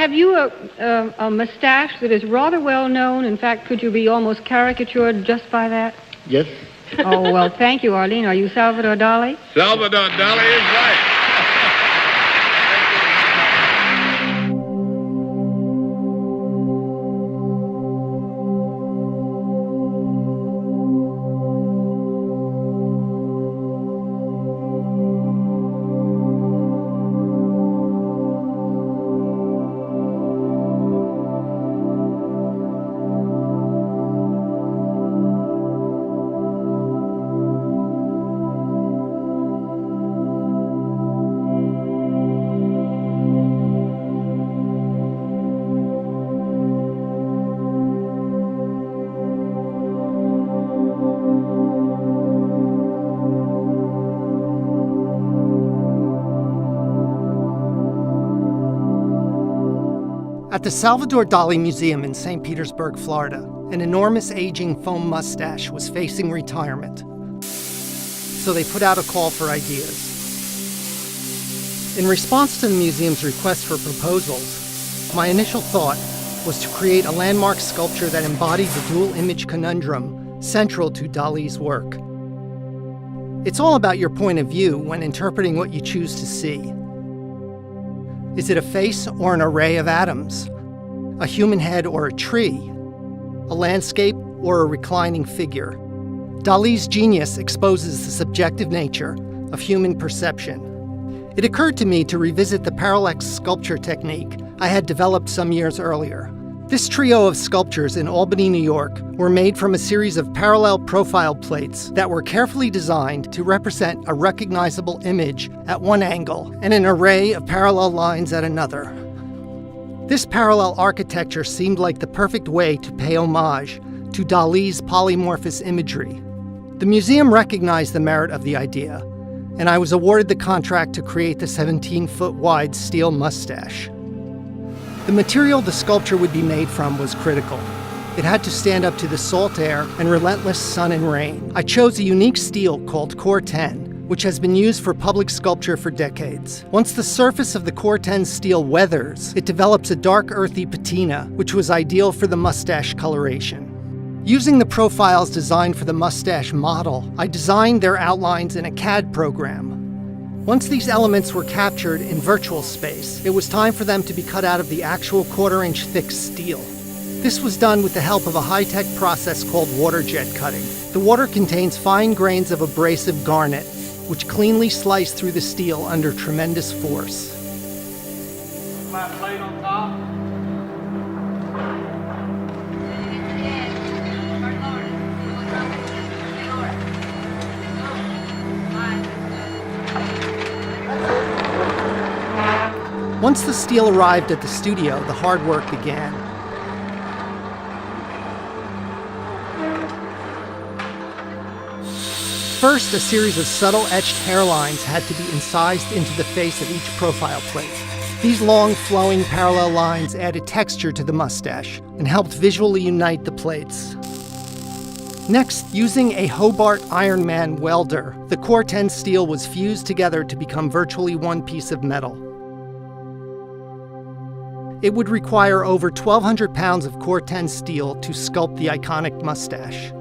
have you a mustache that is rather well known? In fact, could you be almost caricatured just by that? Yes. Oh, well, thank you, Arlene. Are you Salvador Dali? Salvador Dali is right. At the Salvador Dali Museum in St. Petersburg, Florida, an enormous aging foam mustache was facing retirement. So they put out a call for ideas. In response to the museum's request for proposals, my initial thought was to create a landmark sculpture that embodied the dual image conundrum central to Dali's work. It's all about your point of view when interpreting what you choose to see. Is it a face or an array of atoms? A human head or a tree? A landscape or a reclining figure? Dali's genius exposes the subjective nature of human perception. It occurred to me to revisit the parallax sculpture technique I had developed some years earlier. This trio of sculptures in Albany, New York, were made from a series of parallel profile plates that were carefully designed to represent a recognizable image at one angle and an array of parallel lines at another. This parallel architecture seemed like the perfect way to pay homage to Dali's polymorphous imagery. The museum recognized the merit of the idea, and I was awarded the contract to create the 17-foot-wide steel mustache. The material the sculpture would be made from was critical. It had to stand up to the salt air and relentless sun and rain. I chose a unique steel called Core 10, which has been used for public sculpture for decades. Once the surface of the Core 10 steel weathers, it develops a dark earthy patina, which was ideal for the mustache coloration. Using the profiles designed for the mustache model, I designed their outlines in a CAD program. Once these elements were captured in virtual space, it was time for them to be cut out of the actual quarter-inch thick steel. This was done with the help of a high-tech process called water jet cutting. The water contains fine grains of abrasive garnet, which cleanly slice through the steel under tremendous force. Flat plate on top. Once the steel arrived at the studio, the hard work began. First, a series of subtle etched hairlines had to be incised into the face of each profile plate. These long, flowing parallel lines added texture to the mustache and helped visually unite the plates. Next, using a Hobart Iron Man welder, the Core 10 steel was fused together to become virtually one piece of metal. It would require over 1,200 pounds of Core 10 steel to sculpt the iconic mustache.